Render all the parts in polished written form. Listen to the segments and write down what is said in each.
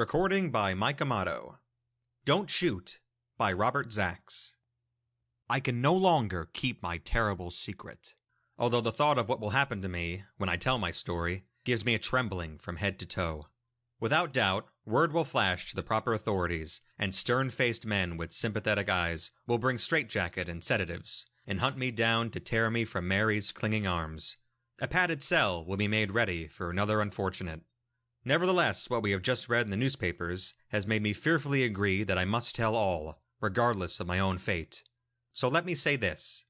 Recording by Mike Amato. Don't Shoot by Robert Zacks. I can no longer keep my terrible secret, although the thought of what will happen to me when I tell my story gives me a trembling from head to toe. Without doubt, word will flash to the proper authorities, and stern-faced men with sympathetic eyes will bring straitjacket and sedatives, and hunt me down to tear me from Mary's clinging arms. A padded cell will be made ready for another unfortunate. Nevertheless, what we have just read in the newspapers has made me fearfully agree that I must tell all, regardless of my own fate. So let me say this.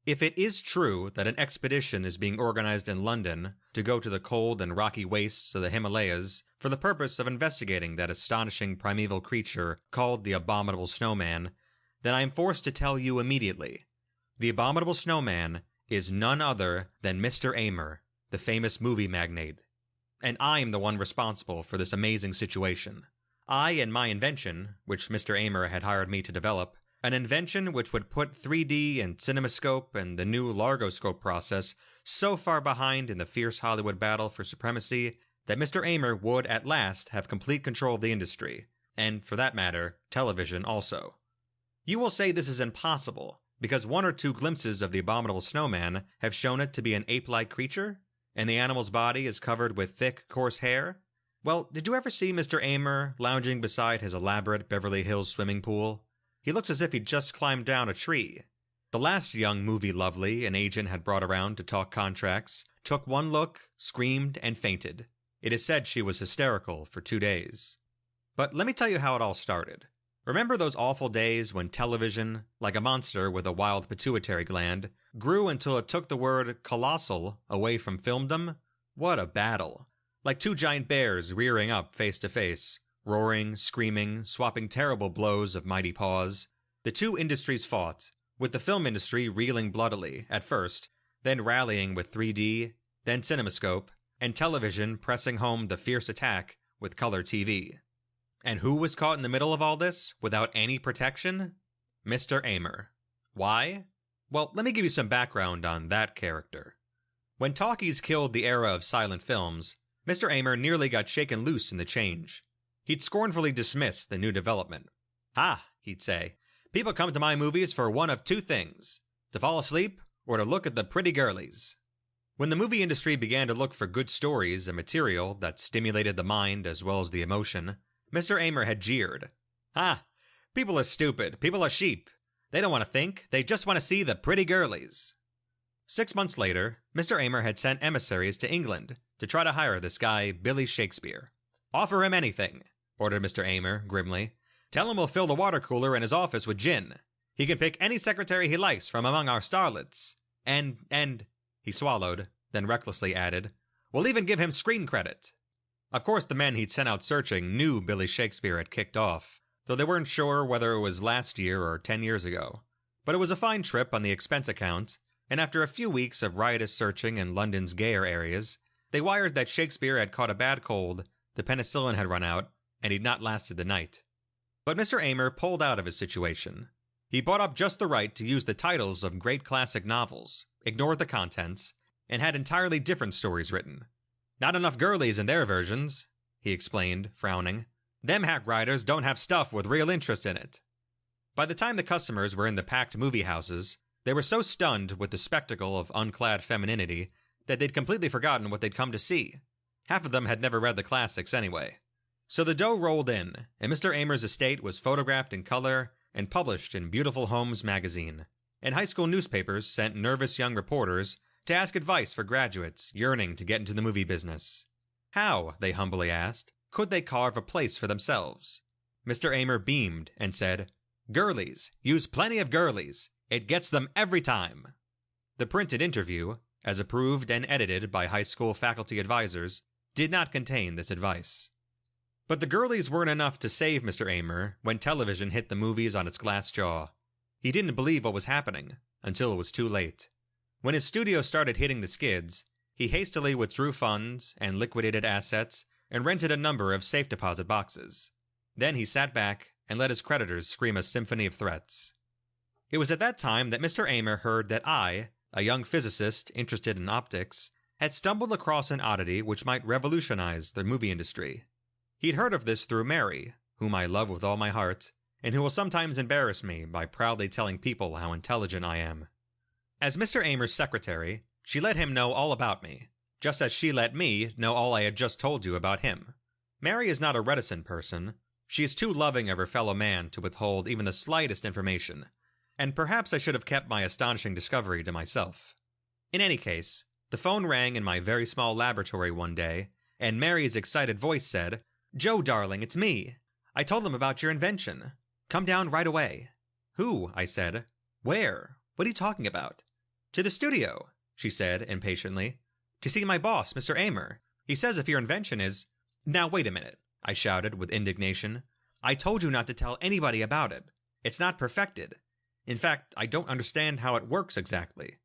If it is true that an expedition is being organized in London to go to the cold and rocky wastes of the Himalayas for the purpose of investigating that astonishing primeval creature called the Abominable Snowman, then I am forced to tell you immediately. The Abominable Snowman is none other than Mr. Amer, the famous movie magnate. And I'm the one responsible for this amazing situation. I and my invention, which Mr. Amer had hired me to develop, an invention which would put 3D and CinemaScope and the new Largoscope process so far behind in the fierce Hollywood battle for supremacy that Mr. Amer would at last have complete control of the industry, and for that matter, television also. You will say this is impossible, because one or two glimpses of the Abominable Snowman have shown it to be an ape-like creature? And the animal's body is covered with thick, coarse hair? Well, did you ever see Mr. Amer lounging beside his elaborate Beverly Hills swimming pool? He looks as if he'd just climbed down a tree. The last young movie lovely an agent had brought around to talk contracts took one look, screamed, and fainted. It is said she was hysterical for 2 days. But let me tell you how it all started. Remember those awful days when television, like a monster with a wild pituitary gland, grew until it took the word colossal away from filmdom? What a battle. Like two giant bears rearing up face to face, roaring, screaming, swapping terrible blows of mighty paws. The two industries fought, with the film industry reeling bloodily at first, then rallying with 3D, then CinemaScope, and television pressing home the fierce attack with color TV. And who was caught in the middle of all this, without any protection? Mr. Amer. Why? Well, let me give you some background on that character. When talkies killed the era of silent films, Mr. Amer nearly got shaken loose in the change. He'd scornfully dismiss the new development. "Ha," he'd say, "people come to my movies for one of two things, to fall asleep or to look at the pretty girlies." When the movie industry began to look for good stories and material that stimulated the mind as well as the emotion, Mr. Amer had jeered. "Ha! People are stupid. People are sheep. They don't want to think. They just want to see the pretty girlies." 6 months later, Mr. Amer had sent emissaries to England to try to hire this guy, Billy Shakespeare. "Offer him anything," ordered Mr. Amer grimly. "Tell him we'll fill the water cooler in his office with gin. He can pick any secretary he likes from among our starlets. And, he swallowed, then recklessly added, "we'll even give him screen credit." Of course, the men he'd sent out searching knew Billy Shakespeare had kicked off, though they weren't sure whether it was last year or 10 years ago. But it was a fine trip on the expense account, and after a few weeks of riotous searching in London's gayer areas, they wired that Shakespeare had caught a bad cold, the penicillin had run out, and he'd not lasted the night. But Mr. Amer pulled out of his situation. He bought up just the right to use the titles of great classic novels, ignored the contents, and had entirely different stories written. "Not enough girlies in their versions," he explained, frowning. "Them hack writers don't have stuff with real interest in it." By the time the customers were in the packed movie houses, they were so stunned with the spectacle of unclad femininity that they'd completely forgotten what they'd come to see. Half of them had never read the classics anyway. So the dough rolled in, and Mr. Amer's estate was photographed in color and published in Beautiful Homes magazine. And high school newspapers sent nervous young reporters to ask advice for graduates yearning to get into the movie business. How, they humbly asked, could they carve a place for themselves? Mr. Amer beamed and said, "Girlies, use plenty of girlies. It gets them every time." The printed interview, as approved and edited by high school faculty advisors, did not contain this advice. But the girlies weren't enough to save Mr. Amer when television hit the movies on its glass jaw. He didn't believe what was happening until it was too late. When his studio started hitting the skids, he hastily withdrew funds and liquidated assets and rented a number of safe deposit boxes. Then he sat back and let his creditors scream a symphony of threats. It was at that time that Mr. Amer heard that I, a young physicist interested in optics, had stumbled across an oddity which might revolutionize the movie industry. He'd heard of this through Mary, whom I love with all my heart, and who will sometimes embarrass me by proudly telling people how intelligent I am. As Mr. Amer's secretary, she let him know all about me, just as she let me know all I had just told you about him. Mary is not a reticent person. She is too loving of her fellow man to withhold even the slightest information, and perhaps I should have kept my astonishing discovery to myself. In any case, the phone rang in my very small laboratory one day, and Mary's excited voice said, "Joe, darling, it's me. I told them about your invention. Come down right away." "Who?" I said. "Where? What are you talking about?" "To the studio," she said impatiently. "To see my boss, Mr. Amer. He says if your invention is—" "Now wait a minute," I shouted with indignation. "I told you not to tell anybody about it. It's not perfected. In fact, I don't understand how it works exactly."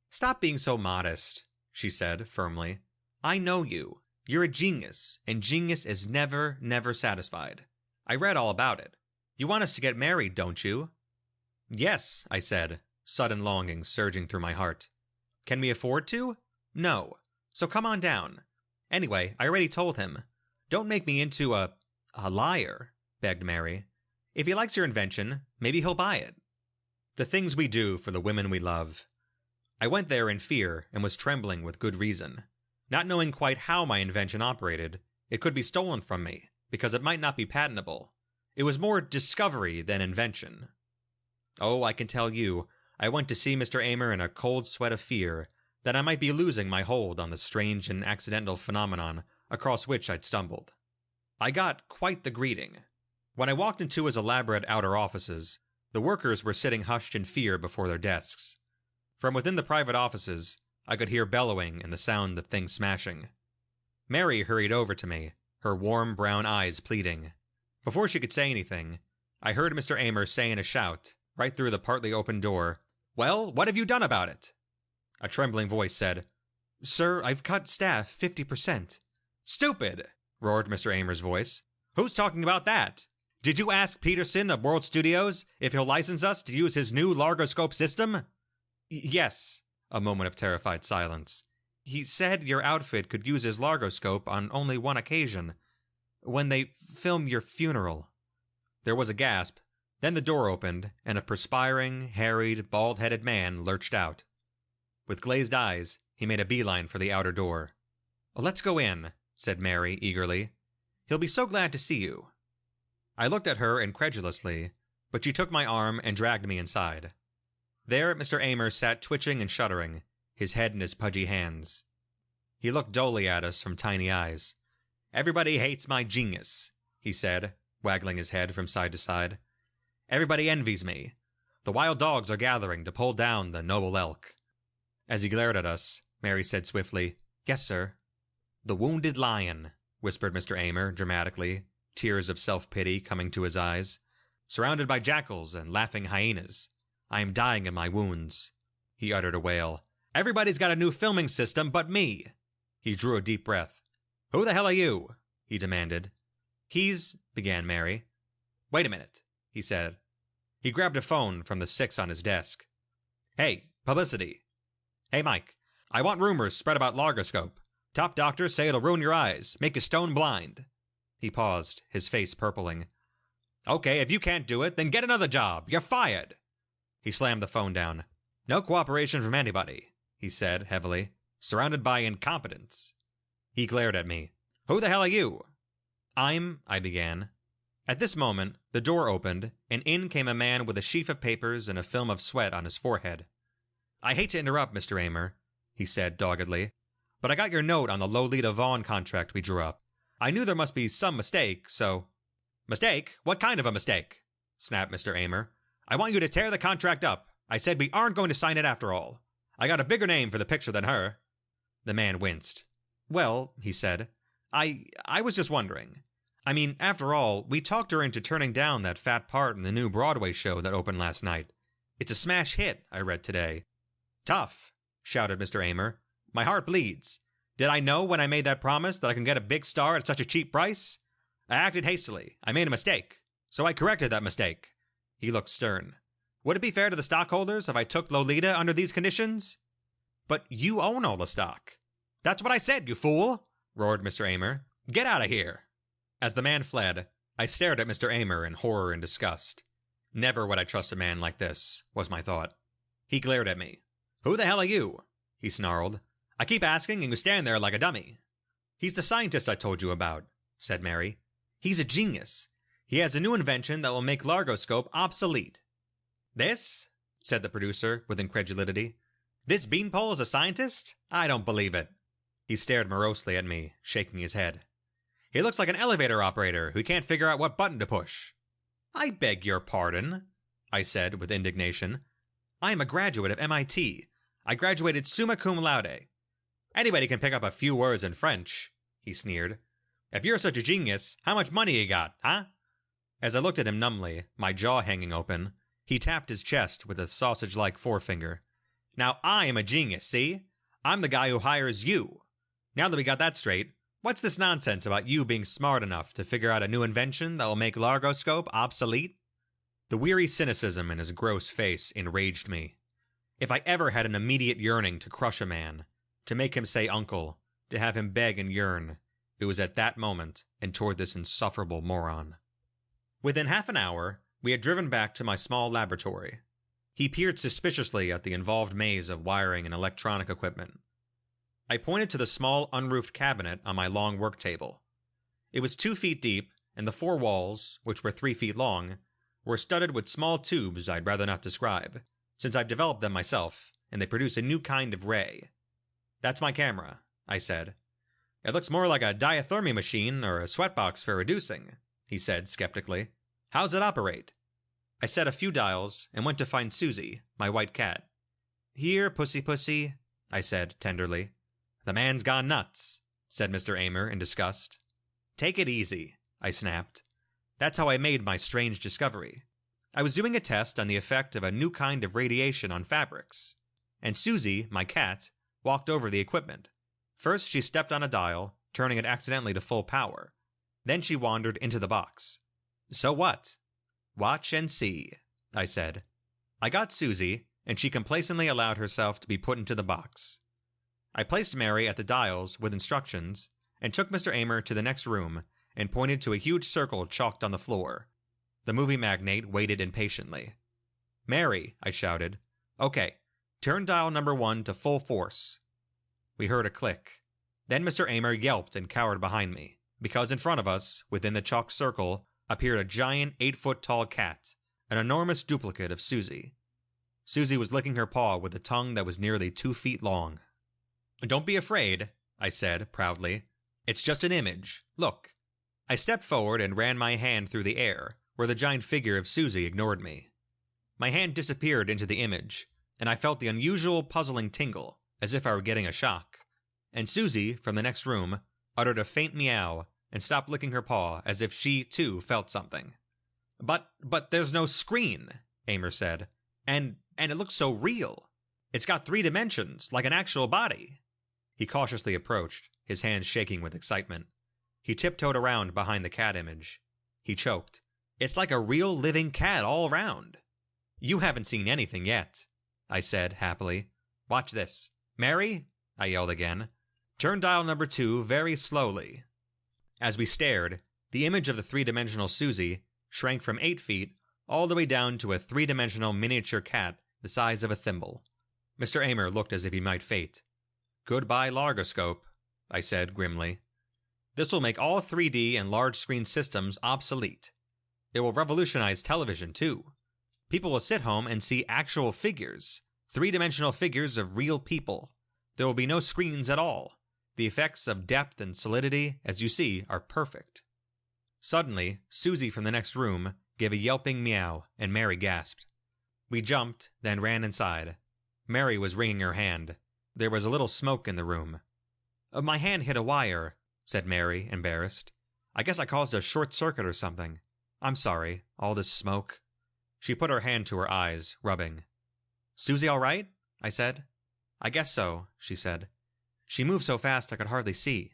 "Stop being so modest," she said firmly. "I know you. You're a genius, and genius is never, never satisfied. I read all about it. You want us to get married, don't you?" "Yes," I said, sudden longing surging through my heart. "Can we afford to?" "No. So come on down. Anyway, I already told him. Don't make me into a liar," begged Mary. "If he likes your invention, maybe he'll buy it." The things we do for the women we love. I went there in fear and was trembling with good reason. Not knowing quite how my invention operated, it could be stolen from me, because it might not be patentable. It was more discovery than invention. Oh, I can tell you, I went to see Mr. Amer in a cold sweat of fear that I might be losing my hold on the strange and accidental phenomenon across which I'd stumbled. I got quite the greeting. When I walked into his elaborate outer offices, the workers were sitting hushed in fear before their desks. From within the private offices, I could hear bellowing and the sound of things smashing. Mary hurried over to me, her warm brown eyes pleading. Before she could say anything, I heard Mr. Amer say in a shout, right through the partly open door, "Well, what have you done about it?" A trembling voice said, "Sir, I've cut staff 50%. "Stupid!" roared Mr. Amer's voice. "Who's talking about that? Did you ask Peterson of World Studios if he'll license us to use his new largoscope system?" "Yes." A moment of terrified silence. "He said your outfit could use his largoscope on only one occasion. When they film your funeral." There was a gasp. Then the door opened, and a perspiring, harried, bald-headed man lurched out. With glazed eyes, he made a beeline for the outer door. "Let's go in," said Mary eagerly. "He'll be so glad to see you." I looked at her incredulously, but she took my arm and dragged me inside. There Mr. Amer sat twitching and shuddering, his head in his pudgy hands. He looked dully at us from tiny eyes. "Everybody hates my genius," he said, waggling his head from side to side. "Everybody envies me. The wild dogs are gathering to pull down the noble elk." As he glared at us, Mary said swiftly, "Yes, sir." "The wounded lion," whispered Mr. Amer dramatically, tears of self-pity coming to his eyes. "Surrounded by jackals and laughing hyenas. I am dying in my wounds." He uttered a wail. "Everybody's got a new filming system but me." He drew a deep breath. "Who the hell are you?" he demanded. "He's—" began Mary. "Wait a minute," he said. He grabbed a phone from the 6 on his desk. "Hey, publicity. Hey, Mike, I want rumors spread about largoscope. Top doctors say it'll ruin your eyes, make you stone blind." He paused, his face purpling. "Okay, if you can't do it, then get another job. You're fired." He slammed the phone down. "No cooperation from anybody," he said heavily. "Surrounded by incompetence." He glared at me. "Who the hell are you?" I began. At this moment, the door opened, and in came a man with a sheaf of papers and a film of sweat on his forehead. "I hate to interrupt, Mr. Amer," he said doggedly, "but I got your note on the Lolita Vaughn contract we drew up. I knew there must be some mistake, so—" "Mistake? What kind of a mistake?" snapped Mr. Amer. "I want you to tear the contract up. I said we aren't going to sign it after all. I got a bigger name for the picture than her." The man winced. "Well," he said, I was just wondering. I mean, after all, we talked her into turning down that fat part in the new Broadway show that opened last night. It's a smash hit, I read today." "Tough," shouted Mr. Amer. "My heart bleeds. Did I know when I made that promise that I can get a big star at such a cheap price? I acted hastily. I made a mistake. So I corrected that mistake." He looked stern. "Would it be fair to the stockholders if I took Lolita under these conditions?" "But you own all the stock." "That's what I said, you fool!" roared Mr. Amer. "Get out of here." As the man fled, I stared at Mr. Amer in horror and disgust. Never would I trust a man like this, was my thought. He glared at me. Who the hell are you? He snarled. I keep asking and you stand there like a dummy. He's the scientist I told you about, said Mary. He's a genius. He has a new invention that will make largoscope obsolete. This? Said the producer with incredulity. This beanpole is a scientist? I don't believe it. He stared morosely at me, shaking his head. He looks like an elevator operator who can't figure out what button to push. I beg your pardon, I said with indignation. I am a graduate of MIT. I graduated summa cum laude. Anybody can pick up a few words in French, he sneered. If you're such a genius, how much money you got, huh? As I looked at him numbly, my jaw hanging open, he tapped his chest with a sausage-like forefinger. Now I am a genius, see? I'm the guy who hires you. Now that we got that straight, what's this nonsense about you being smart enough to figure out a new invention that will make largoscope obsolete? The weary cynicism in his gross face enraged me. If I ever had an immediate yearning to crush a man, to make him say uncle, to have him beg and yearn, it was at that moment and toward this insufferable moron. Within half an hour, we had driven back to my small laboratory. He peered suspiciously at the involved maze of wiring and electronic equipment. I pointed to the small unroofed cabinet on my long work table. It was 2 feet deep, and the 4 walls, which were 3 feet long, were studded with small tubes I'd rather not describe, since I've developed them myself, and they produce a new kind of ray. That's my camera, I said. It looks more like a diathermy machine or a sweatbox for reducing, he said skeptically. How's it operate? I set a few dials and went to find Susie, my white cat. Here, pussy pussy, I said tenderly. The man's gone nuts, said Mr. Amer in disgust. Take it easy, I snapped. That's how I made my strange discovery. I was doing a test on the effect of a new kind of radiation on fabrics, and Susie, my cat, walked over the equipment. First she stepped on a dial, turning it accidentally to full power. Then she wandered into the box. So what? Watch and see, I said. I got Susie, and she complacently allowed herself to be put into the box. I placed Mary at the dials with instructions, and took Mr. Amer to the next room and pointed to a huge circle chalked on the floor. The movie magnate waited impatiently. Mary, I shouted. Okay, turn dial number 1 to full force. We heard a click. Then Mr. Amer yelped and cowered behind me, because in front of us, within the chalk circle, appeared a giant 8-foot-tall cat, an enormous duplicate of Susie. Susie was licking her paw with a tongue that was nearly 2 feet long. Don't be afraid, I said proudly. It's just an image. Look. I stepped forward and ran my hand through the air, where the giant figure of Susie ignored me. My hand disappeared into the image, and I felt the unusual puzzling tingle, as if I were getting a shock. And Susie, from the next room, uttered a faint meow and stopped licking her paw as if she, too, felt something. But there's no screen, Amer said. And it looks so real. It's got 3 dimensions, like an actual body. He cautiously approached, his hands shaking with excitement. He tiptoed around behind the cat image. He choked. It's like a real living cat all around. You haven't seen anything yet, I said happily. Watch this. Mary, I yelled again. Turn dial number 2 very slowly. As we stared, the image of the 3-dimensional Susie shrank from 8 feet all the way down to a 3-dimensional miniature cat the size of a thimble. Mr. Amer looked as if he might faint. Goodbye, largoscope, I said grimly. This will make all 3D and large-screen systems obsolete. It will revolutionize television, too. People will sit home and see actual figures, 3-dimensional figures of real people. There will be no screens at all. The effects of depth and solidity, as you see, are perfect. Suddenly, Susie from the next room gave a yelping meow, and Mary gasped. We jumped, then ran inside. Mary was wringing her hand. There was a little smoke in the room. My hand hit a wire, said Mary, embarrassed. I guess I caused a short circuit or something. I'm sorry, all this smoke. She put her hand to her eyes, rubbing. Susie all right? I said. I guess so, she said. She moved so fast I could hardly see.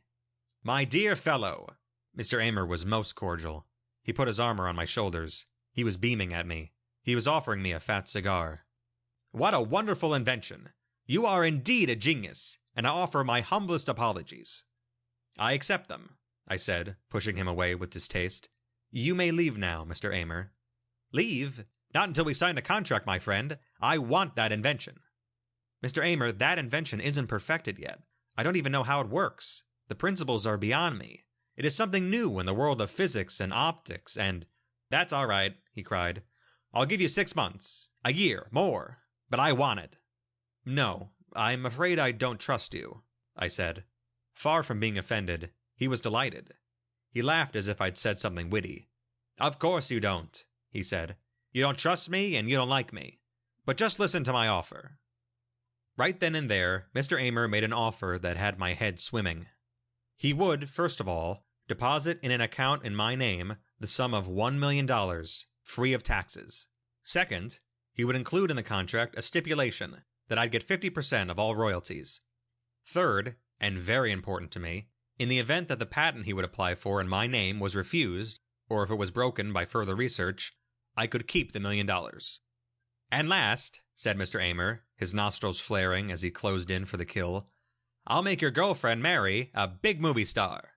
My dear fellow! Mr. Amer was most cordial. He put his arm around my shoulders. He was beaming at me. He was offering me a fat cigar. What a wonderful invention! You are indeed a genius, and I offer my humblest apologies. I accept them, I said, pushing him away with distaste. You may leave now, Mr. Amer. Leave? Not until we sign a contract, my friend. I want that invention. Mr. Amer, that invention isn't perfected yet. I don't even know how it works. The principles are beyond me. It is something new in the world of physics and optics, and... That's all right, he cried. I'll give you 6 months, a year, more, but I want it. No, I'm afraid I don't trust you, I said. Far from being offended, he was delighted. He laughed as if I'd said something witty. Of course you don't, he said. You don't trust me and you don't like me. But just listen to my offer. Right then and there, Mr. Amer made an offer that had my head swimming. He would, first of all, deposit in an account in my name the sum of $1 million, free of taxes. Second, he would include in the contract a stipulation that I'd get 50% of all royalties. Third, and very important to me, in the event that the patent he would apply for in my name was refused, or if it was broken by further research, I could keep the $1 million. And last, said Mr. Amer, his nostrils flaring as he closed in for the kill, I'll make your girlfriend, Mary, a big movie star.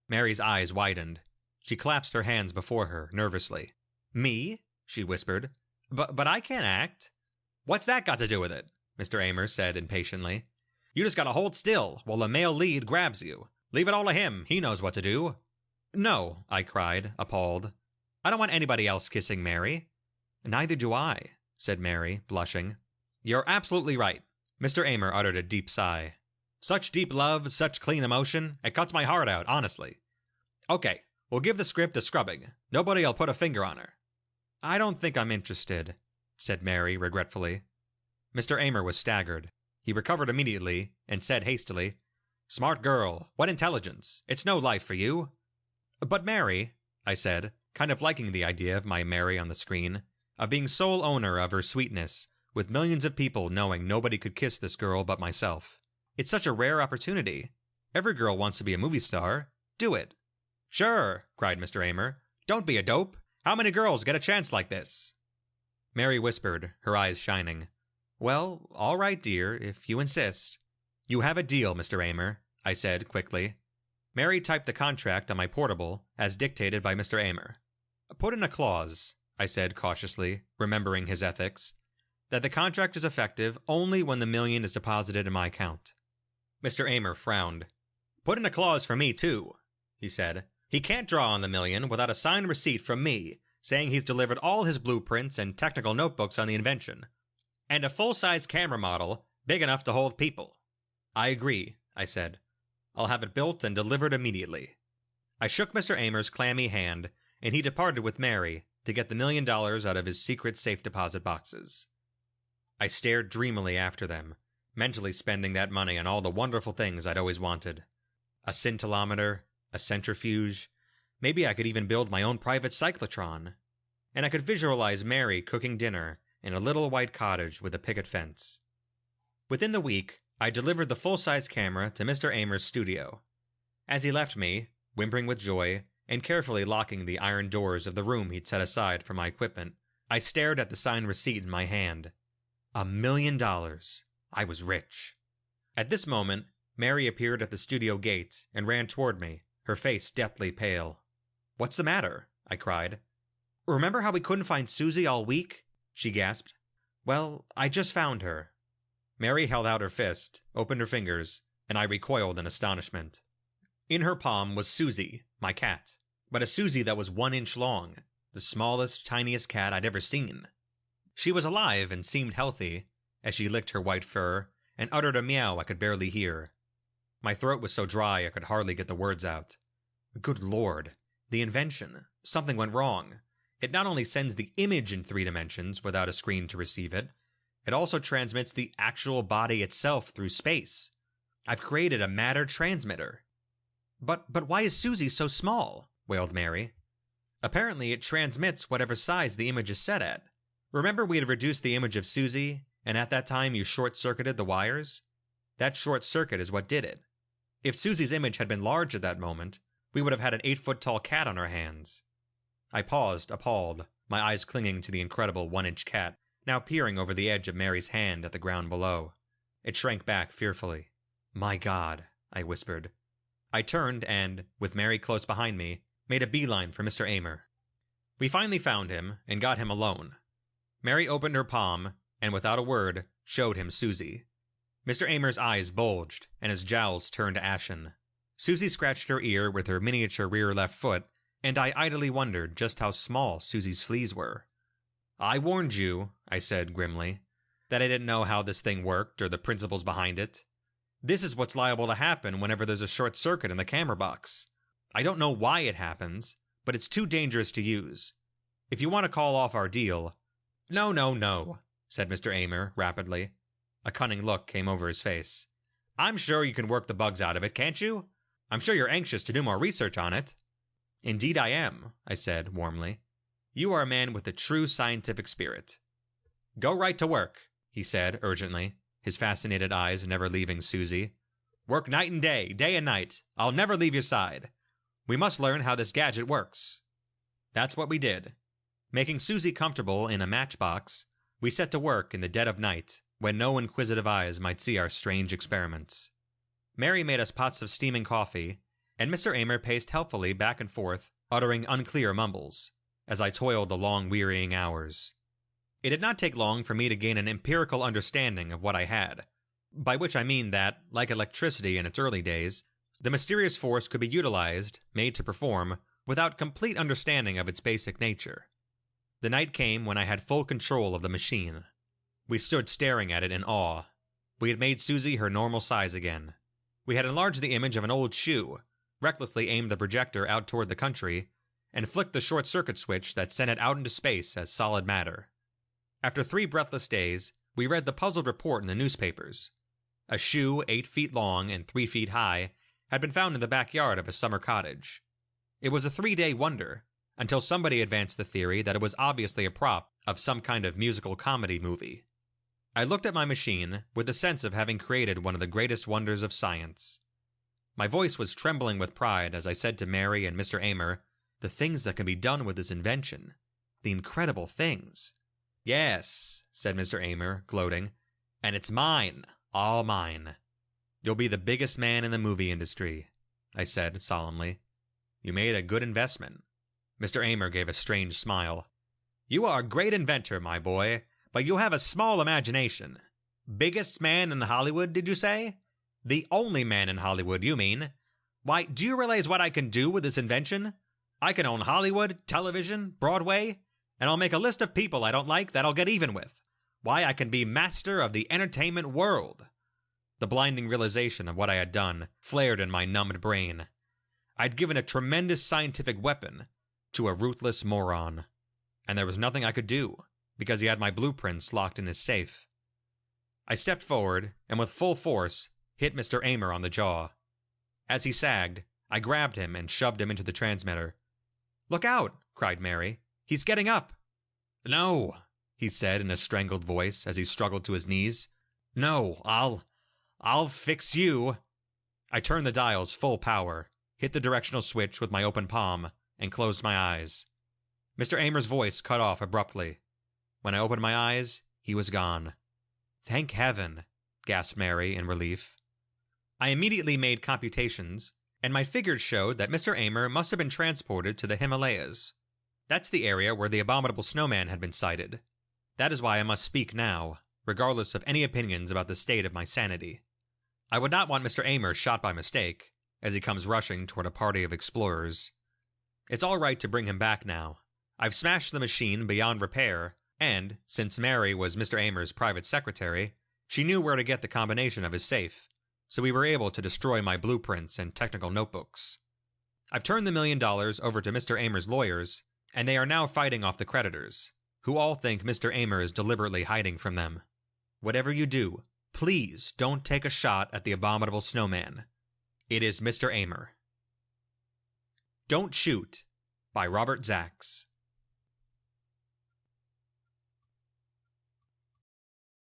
Mary's eyes widened. She clasped her hands before her, nervously. Me? She whispered. But I can't act. What's that got to do with it? Mr. Amer said impatiently. You just gotta hold still while the male lead grabs you. Leave it all to him. He knows what to do. No, I cried, appalled. I don't want anybody else kissing Mary. Neither do I, said Mary, blushing. You're absolutely right. Mr. Amer uttered a deep sigh. Such deep love, such clean emotion, it cuts my heart out, honestly. Okay, we'll give the script a scrubbing. Nobody'll put a finger on her. I don't think I'm interested, said Mary regretfully. Mr. Amer was staggered. He recovered immediately and said hastily, Smart girl, what intelligence? It's no life for you. But Mary, I said, kind of liking the idea of my Mary on the screen, of being sole owner of her sweetness, with millions of people knowing nobody could kiss this girl but myself. It's such a rare opportunity. Every girl wants to be a movie star. Do it. Sure, cried Mr. Amer. Don't be a dope. How many girls get a chance like this? Mary whispered, her eyes shining. Well, all right, dear, if you insist. You have a deal, Mr. Amer, I said quickly. Mary typed the contract on my portable, as dictated by Mr. Amer. Put in a clause, I said cautiously, remembering his ethics, that the contract is effective only when the $1 million is deposited in my account. Mr. Amer frowned. Put in a clause for me, too, he said. He can't draw on the $1 million without a signed receipt from me, saying he's delivered all his blueprints and technical notebooks on the invention. And a full-size camera model, big enough to hold people. I agree, I said. I'll have it built and delivered immediately. I shook Mr. Amer's clammy hand, and he departed with Mary to get the $1 million out of his secret safe deposit boxes. I stared dreamily after them, mentally spending that money on all the wonderful things I'd always wanted. A scintillometer, a centrifuge, maybe I could even build my own private cyclotron. And I could visualize Mary cooking dinner in a little white cottage with a picket fence. Within the week, I delivered the full-size camera to Mr. Amer's studio. As he left me, whimpering with joy, and carefully locking the iron doors of the room he'd set aside for my equipment, I stared at the signed receipt in my hand. $1 million. I was rich. At this moment, Mary appeared at the studio gate and ran toward me, her face deathly pale. What's the matter? I cried. Remember how we couldn't find Susie all week? She gasped. Well, I just found her. Mary held out her fist, opened her fingers, and I recoiled in astonishment. In her palm was Susie, my cat, but a Susie that was 1 inch long, the smallest, tiniest cat I'd ever seen. She was alive and seemed healthy, as she licked her white fur and uttered a meow I could barely hear. My throat was so dry I could hardly get the words out. Good Lord, the invention. Something went wrong. It not only sends the image in 3 dimensions without a screen to receive it, it also transmits the actual body itself through space. I've created a matter transmitter. But why is Susie so small? Wailed Mary. Apparently it transmits whatever size the image is set at. Remember we had reduced the image of Susie, and at that time you short-circuited the wires? That short circuit is what did it. If Susie's image had been large at that moment, we would have had an 8-foot-tall cat on our hands. I paused, appalled, my eyes clinging to the incredible 1-inch cat, now peering over the edge of Mary's hand at the ground below. It shrank back fearfully. My God, I whispered. I turned and, with Mary close behind me, made a beeline for Mr. Amer. We finally found him and got him alone. Mary opened her palm and, without a word, showed him Susie. Mr. Amer's eyes bulged and his jowls turned ashen. Susie scratched her ear with her miniature rear left foot, and I idly wondered just how small Susie's fleas were. "I warned you," I said grimly, "that I didn't know how this thing worked or the principles behind it. This is what's liable to happen whenever there's a short circuit in the camera box. I don't know why it happens, but it's too dangerous to use. If you want to call off our deal—" "No, no, no," said Mr. Amer rapidly. A cunning look came over his face. "I'm sure you can work the bugs out of it, can't you? I'm sure you're anxious to do more research on it." "Indeed I am," I said warmly. "You are a man with a true scientific spirit." "Go right to work," he said urgently, his fascinated eyes never leaving Susie. "Work night and day and night. I'll never leave your side. We must learn how this gadget works." That's what we did. Making Susie comfortable in a matchbox, we set to work in the dead of night, when no inquisitive eyes might see our strange experiments. Mary made us pots of steaming coffee, and Mr. Amer paced helpfully back and forth, uttering unclear mumbles, as I toiled the long wearying hours. It did not take long for me to gain an empirical understanding of what I had, by which I mean that, like electricity in its early days, the mysterious force could be utilized, made to perform, without complete understanding of its basic nature. The night came when I had full control of the machine. We stood staring at it in awe. We had made Susie her normal size again. We had enlarged the image of an old shoe, recklessly aimed the projector out toward the country, and flicked the short-circuit switch that sent it out into space as solid matter. After 3 breathless days, we read the puzzled report in the newspapers. A shoe 8 feet long and 3 feet high had been found in the backyard of a summer cottage. It was a 3-day wonder, until somebody advanced the theory that it was obviously a prop of some kind of musical comedy movie. I looked at my machine with the sense of having created one of the greatest wonders of science. My voice was trembling with pride as I said to Mary and Mr. Amer, "The things that can be done with this invention. The incredible things." "Yes," said Mr. Amer, gloating, "and it's mine, all mine." "You'll be the biggest man in the movie industry," I said solemnly. "You made a good investment." Mr. Amer gave a strange smile. "You are a great inventor, my boy, but you have a small imagination. Biggest man in Hollywood, did you say? The only man in Hollywood, you mean. Why, do you realize what I can do with this invention? I can own Hollywood, television, Broadway, and I'll make a list of people I don't like that I'll get even with. Why, I can be master of the entertainment world." The blinding realization of what I had done flared in my numbed brain. I'd given a tremendous scientific weapon to a ruthless moron, and there was nothing I could do, because he had my blueprints locked in his safe. I stepped forward, and with full force, hit Mr. Amer on the jaw. As he sagged, I grabbed him and shoved him into the transmitter. "Look out!" cried Mary. "He's getting up!" "No," he said in a strangled voice as he struggled to his knees. "No, I'll fix you." I turned the dials full power, hit the directional switch with my open palm, and closed my eyes. Mr. Amer's voice cut off abruptly. When I opened my eyes, he was gone. "Thank heaven," gasped Mary in relief. I immediately made computations, and my figures showed that Mr. Amer must have been transported to the Himalayas. That's the area where the abominable snowman had been sighted. That is why I must speak now, regardless of any opinions about the state of my sanity. I would not want Mr. Amer shot by mistake, as he comes rushing toward a party of explorers. It's all right to bring him back now. I've smashed the machine beyond repair, and, since Mary was Mr. Amer's private secretary, she knew where to get the combination of his safe, so we were able to destroy my blueprints and technical notebooks. I've turned the $1 million over to Mr. Amer's lawyers, and they are now fighting off the creditors, who all think Mr. Amer is deliberately hiding from them. Whatever you do, please don't take a shot at the abominable snowman. It is Mr. Amer. Don't Shoot by Robert Zacks.